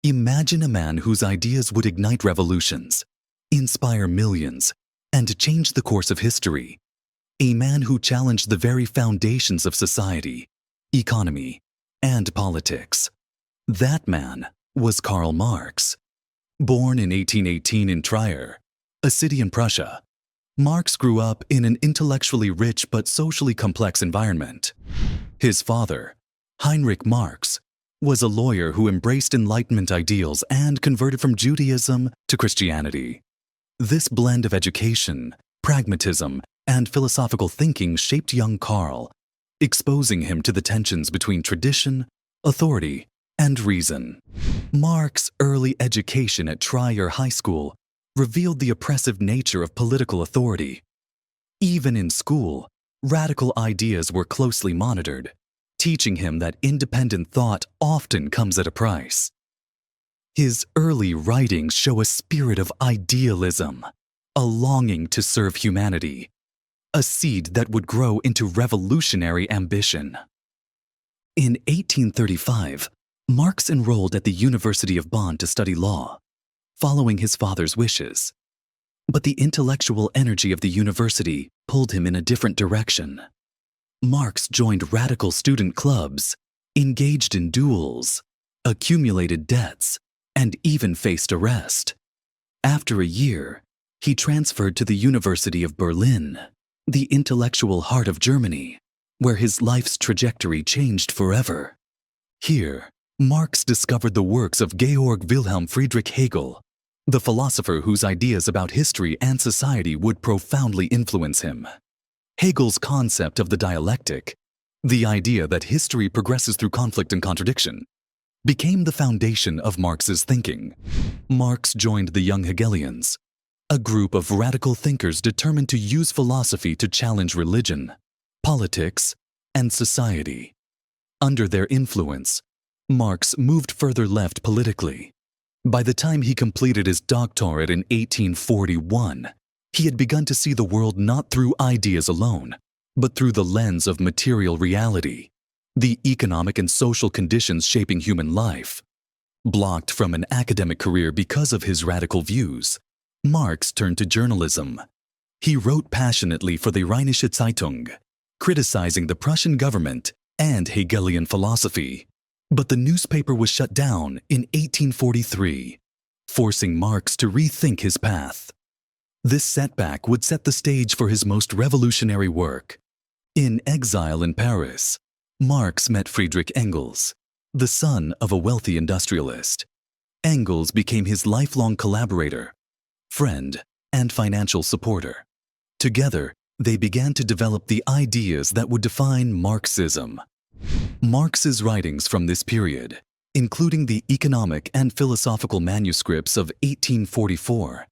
Imagine a man whose ideas would ignite revolutions, inspire millions, and change the course of history. A man who challenged the very foundations of society, economy, and politics. That man was Karl Marx. Born in 1818 in Trier, a city in Prussia, Marx grew up in an intellectually rich but socially complex environment. His father, Heinrich Marx, was a lawyer who embraced Enlightenment ideals and converted from Judaism to Christianity. This blend of education, pragmatism, and philosophical thinking shaped young Karl, exposing him to the tensions between tradition, authority, and reason. Marx's early education at Trier High School revealed the oppressive nature of political authority. Even in school, radical ideas were closely monitored, teaching him that independent thought often comes at a price. His early writings show a spirit of idealism, a longing to serve humanity, a seed that would grow into revolutionary ambition. In 1835, Marx enrolled at the University of Bonn to study law, following his father's wishes. But the intellectual energy of the university pulled him in a different direction. Marx joined radical student clubs, engaged in duels, accumulated debts, and even faced arrest. After a year, he transferred to the University of Berlin, the intellectual heart of Germany, where his life's trajectory changed forever. Here, Marx discovered the works of Georg Wilhelm Friedrich Hegel, the philosopher whose ideas about history and society would profoundly influence him. Hegel's concept of the dialectic, the idea that history progresses through conflict and contradiction, became the foundation of Marx's thinking. Marx joined the Young Hegelians, a group of radical thinkers determined to use philosophy to challenge religion, politics, and society. Under their influence, Marx moved further left politically. By the time he completed his doctorate in 1841, he had begun to see the world not through ideas alone, but through the lens of material reality, the economic and social conditions shaping human life. Blocked from an academic career because of his radical views, Marx turned to journalism. He wrote passionately for the Rheinische Zeitung, criticizing the Prussian government and Hegelian philosophy. But the newspaper was shut down in 1843, forcing Marx to rethink his path. This setback would set the stage for his most revolutionary work. In exile in Paris, Marx met Friedrich Engels, the son of a wealthy industrialist. Engels became his lifelong collaborator, friend, and financial supporter. Together, they began to develop the ideas that would define Marxism. Marx's writings from this period, including the economic and philosophical manuscripts of 1844,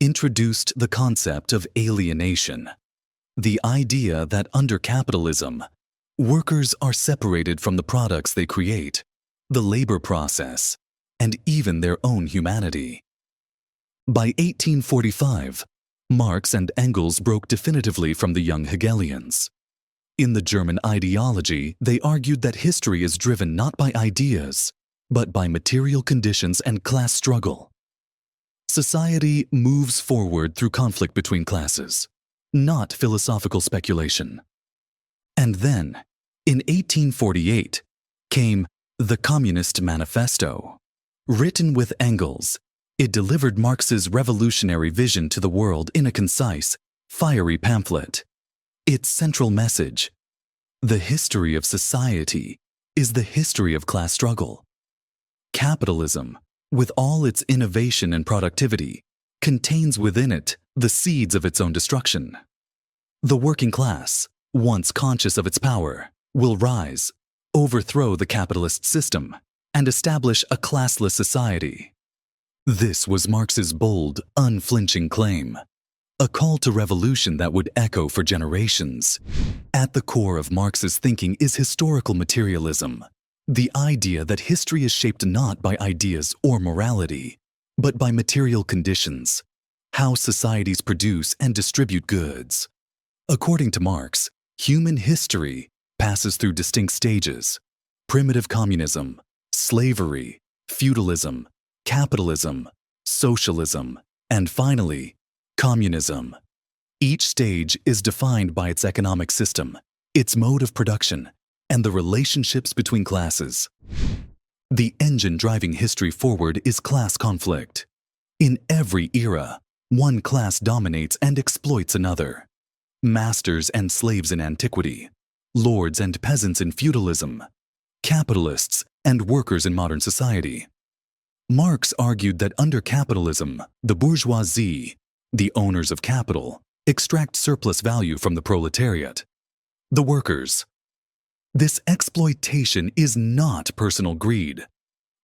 introduced the concept of alienation, the idea that under capitalism, workers are separated from the products they create, the labor process, and even their own humanity. By 1845, Marx and Engels broke definitively from the young Hegelians. In the German ideology, they argued that history is driven not by ideas, but by material conditions and class struggle. Society moves forward through conflict between classes, not philosophical speculation. And then, in 1848, came the Communist Manifesto. Written with Engels, it delivered Marx's revolutionary vision to the world in a concise, fiery pamphlet. Its central message: the history of society is the history of class struggle. Capitalism, with all its innovation and productivity, contains within it the seeds of its own destruction. The working class, once conscious of its power, will rise, overthrow the capitalist system, and establish a classless society. This was Marx's bold, unflinching claim, a call to revolution that would echo for generations. At the core of Marx's thinking is historical materialism, the idea that history is shaped not by ideas or morality, but by material conditions, how societies produce and distribute goods. According to Marx, human history passes through distinct stages: primitive communism, slavery, feudalism, capitalism, socialism, and finally, communism. Each stage is defined by its economic system, its mode of production, and the relationships between classes. The engine driving history forward is class conflict. In every era, one class dominates and exploits another. Masters and slaves in antiquity, lords and peasants in feudalism, capitalists and workers in modern society. Marx argued that under capitalism, the bourgeoisie, the owners of capital, extract surplus value from the proletariat, the workers. This exploitation is not personal greed.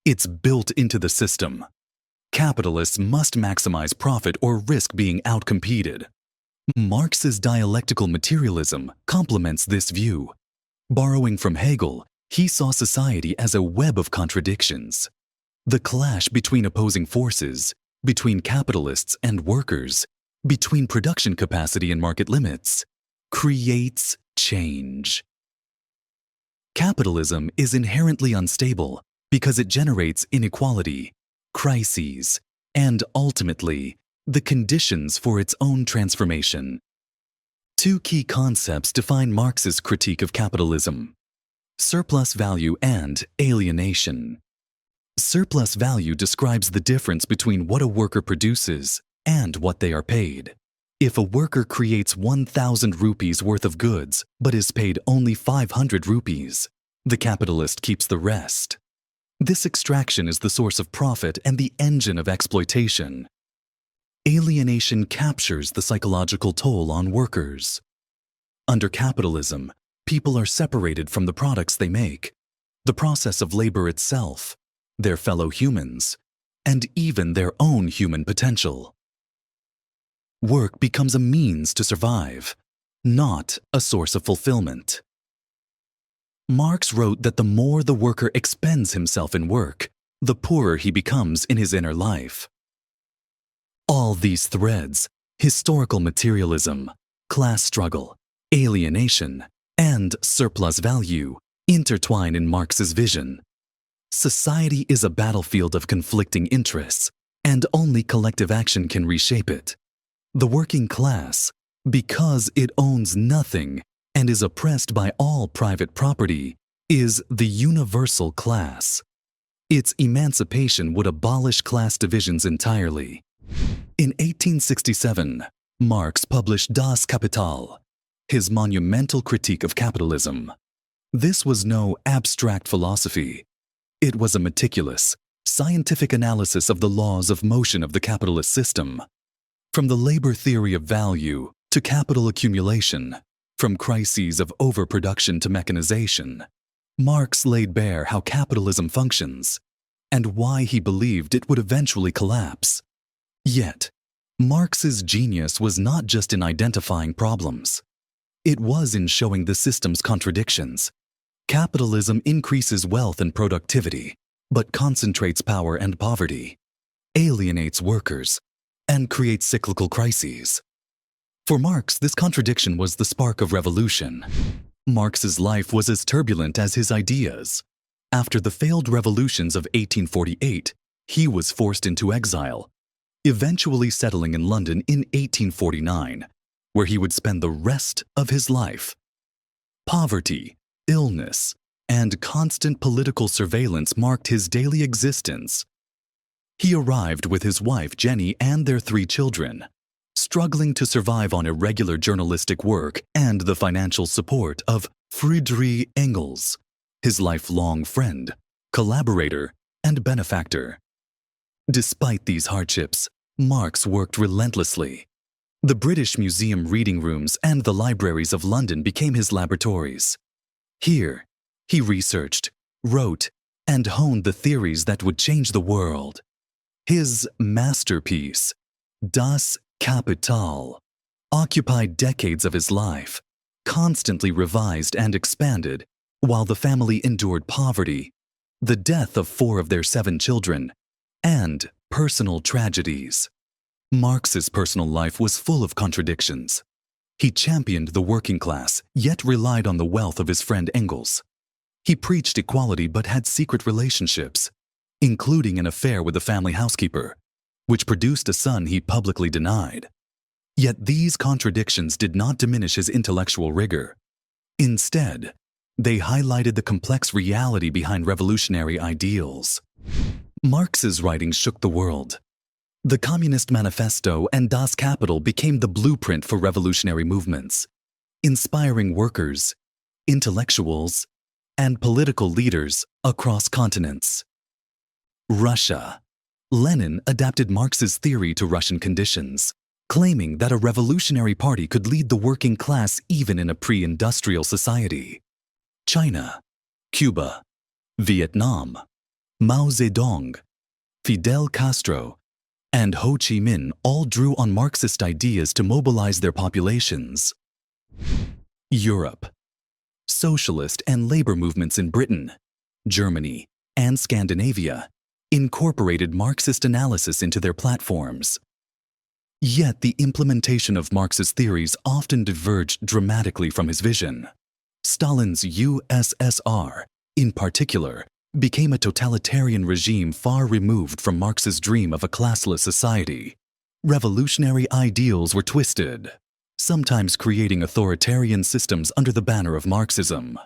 It's built into the system. Capitalists must maximize profit or risk being outcompeted. Marx's dialectical materialism complements this view. Borrowing from Hegel, he saw society as a web of contradictions. The clash between opposing forces, between capitalists and workers, between production capacity and market limits, creates change. Capitalism is inherently unstable because it generates inequality, crises, and ultimately, the conditions for its own transformation. Two key concepts define Marx's critique of capitalism: surplus value and alienation. Surplus value describes the difference between what a worker produces and what they are paid. If a worker creates 1,000 rupees worth of goods but is paid only 500 rupees, the capitalist keeps the rest. This extraction is the source of profit and the engine of exploitation. Alienation captures the psychological toll on workers. Under capitalism, people are separated from the products they make, the process of labor itself, their fellow humans, and even their own human potential. Work becomes a means to survive, not a source of fulfillment. Marx wrote that the more the worker expends himself in work, the poorer he becomes in his inner life. All these threads, historical materialism, class struggle, alienation, and surplus value, intertwine in Marx's vision. Society is a battlefield of conflicting interests, and only collective action can reshape it. The working class, because it owns nothing and is oppressed by all private property, is the universal class. Its emancipation would abolish class divisions entirely. In 1867, Marx published Das Kapital, his monumental critique of capitalism. This was no abstract philosophy. It was a meticulous, scientific analysis of the laws of motion of the capitalist system. From the labor theory of value to capital accumulation, from crises of overproduction to mechanization, Marx laid bare how capitalism functions and why he believed it would eventually collapse. Yet, Marx's genius was not just in identifying problems. It was in showing the system's contradictions. Capitalism increases wealth and productivity, but concentrates power and poverty, alienates workers, and creates cyclical crises. For Marx, this contradiction was the spark of revolution. Marx's life was as turbulent as his ideas. After the failed revolutions of 1848, he was forced into exile, eventually settling in London in 1849, where he would spend the rest of his life. Poverty, illness, and constant political surveillance marked his daily existence. He arrived with his wife Jenny and their 3 children, struggling to survive on irregular journalistic work and the financial support of Friedrich Engels, his lifelong friend, collaborator, and benefactor. Despite these hardships, Marx worked relentlessly. The British Museum reading rooms and the libraries of London became his laboratories. Here, he researched, wrote, and honed the theories that would change the world. His masterpiece, Das Kapital, occupied decades of his life, constantly revised and expanded, while the family endured poverty, the death of 4 of their 7 children, and personal tragedies. Marx's personal life was full of contradictions. He championed the working class, yet relied on the wealth of his friend Engels. He preached equality but had secret relationships. including an affair with the family housekeeper, which produced a son he publicly denied. Yet these contradictions did not diminish his intellectual rigor. Instead, they highlighted the complex reality behind revolutionary ideals. Marx's writings shook the world. The Communist Manifesto and Das Kapital became the blueprint for revolutionary movements, inspiring workers, intellectuals, and political leaders across continents. Russia. Lenin adapted Marx's theory to Russian conditions, claiming that a revolutionary party could lead the working class even in a pre-industrial society. China, Cuba, Vietnam, Mao Zedong, Fidel Castro, and Ho Chi Minh all drew on Marxist ideas to mobilize their populations. Europe. Socialist and labor movements in Britain, Germany, and Scandinavia incorporated Marxist analysis into their platforms. Yet the implementation of Marx's theories often diverged dramatically from his vision. Stalin's USSR, in particular, became a totalitarian regime far removed from Marx's dream of a classless society. Revolutionary ideals were twisted, sometimes creating authoritarian systems under the banner of Marxism.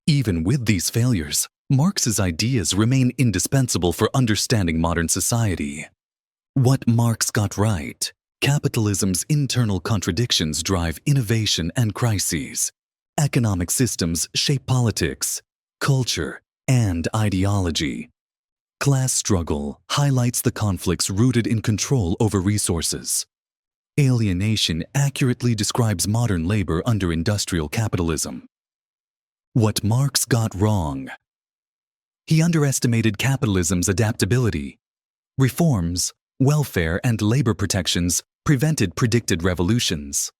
Even with these failures, Marx's ideas remain indispensable for understanding modern society. What Marx got right: capitalism's internal contradictions drive innovation and crises. Economic systems shape politics, culture, and ideology. Class struggle highlights the conflicts rooted in control over resources. Alienation accurately describes modern labor under industrial capitalism. What Marx got wrong: he underestimated capitalism's adaptability. Reforms, welfare, and labor protections prevented predicted revolutions.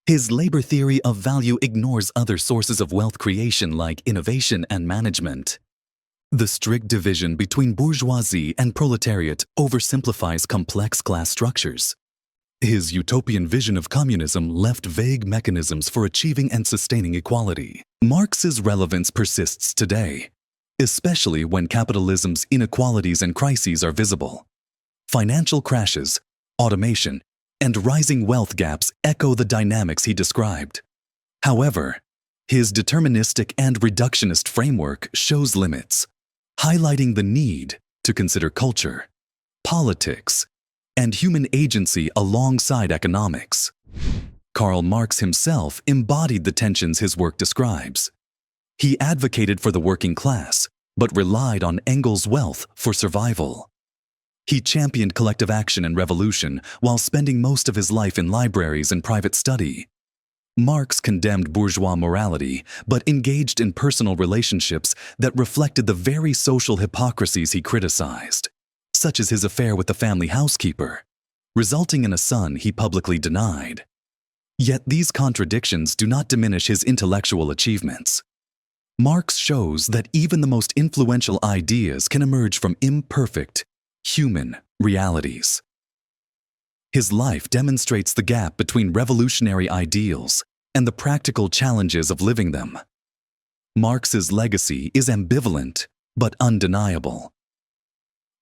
His labor theory of value ignores other sources of wealth creation like innovation and management. The strict division between bourgeoisie and proletariat oversimplifies complex class structures. His utopian vision of communism left vague mechanisms for achieving and sustaining equality. Marx's relevance persists today, especially when capitalism's inequalities and crises are visible. Financial crashes, automation, and rising wealth gaps echo the dynamics he described. However, his deterministic and reductionist framework shows limits, highlighting the need to consider culture, politics, and human agency alongside economics. Karl Marx himself embodied the tensions his work describes. He advocated for the working class, but relied on Engels' wealth for survival. He championed collective action and revolution while spending most of his life in libraries and private study. Marx condemned bourgeois morality, but engaged in personal relationships that reflected the very social hypocrisies he criticized, such as his affair with the family housekeeper, resulting in a son he publicly denied. Yet these contradictions do not diminish his intellectual achievements. Marx shows that even the most influential ideas can emerge from imperfect, human realities. His life demonstrates the gap between revolutionary ideals and the practical challenges of living them. Marx's legacy is ambivalent but undeniable.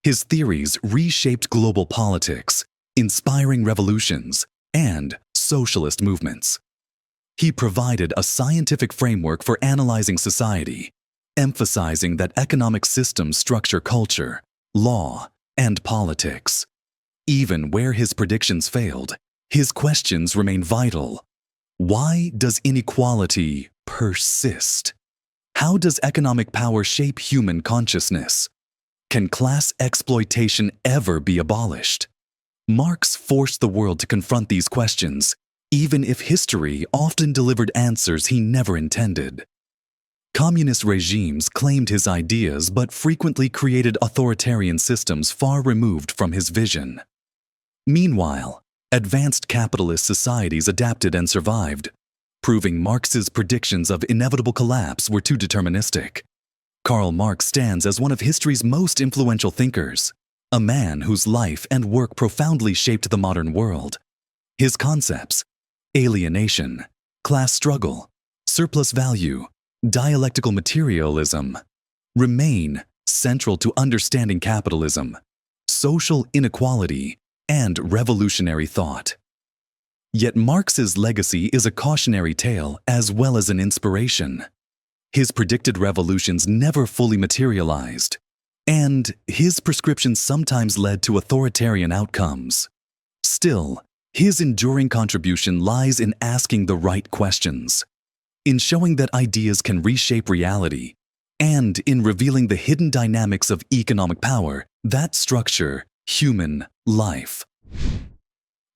His theories reshaped global politics, inspiring revolutions and socialist movements. He provided a scientific framework for analyzing society, emphasizing that economic systems structure culture, law, and politics. Even where his predictions failed, his questions remain vital. Why does inequality persist? How does economic power shape human consciousness? Can class exploitation ever be abolished? Marx forced the world to confront these questions, even if history often delivered answers he never intended. Communist regimes claimed his ideas but frequently created authoritarian systems far removed from his vision. Meanwhile, advanced capitalist societies adapted and survived, proving Marx's predictions of inevitable collapse were too deterministic. Karl Marx stands as one of history's most influential thinkers, a man whose life and work profoundly shaped the modern world. His concepts, alienation, class struggle, surplus value, dialectical materialism, remain central to understanding capitalism, social inequality, and revolutionary thought. Yet Marx's legacy is a cautionary tale as well as an inspiration. His predicted revolutions never fully materialized, and his prescriptions sometimes led to authoritarian outcomes. Still, his enduring contribution lies in asking the right questions, in showing that ideas can reshape reality, and in revealing the hidden dynamics of economic power that structure human life.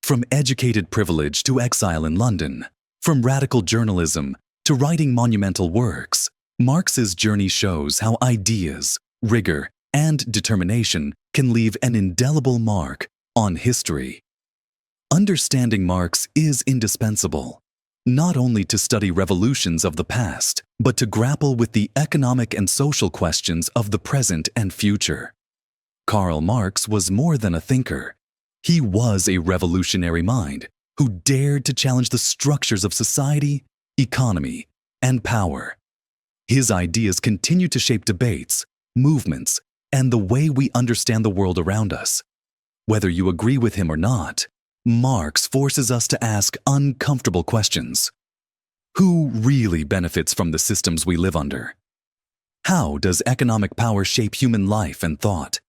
From educated privilege to exile in London, from radical journalism to writing monumental works, Marx's journey shows how ideas, rigor, and determination can leave an indelible mark on history. Understanding Marx is indispensable, not only to study revolutions of the past, but to grapple with the economic and social questions of the present and future. Karl Marx was more than a thinker. He was a revolutionary mind who dared to challenge the structures of society, economy, and power. His ideas continue to shape debates, movements, and the way we understand the world around us. Whether you agree with him or not, Marx forces us to ask uncomfortable questions. Who really benefits from the systems we live under? How does economic power shape human life and thought?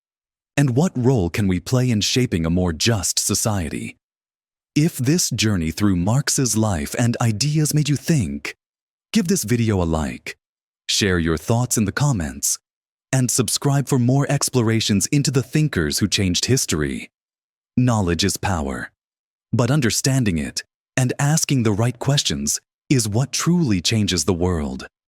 And what role can we play in shaping a more just society? If this journey through Marx's life and ideas made you think, give this video a like, share your thoughts in the comments, and subscribe for more explorations into the thinkers who changed history. Knowledge is power, but understanding it and asking the right questions is what truly changes the world.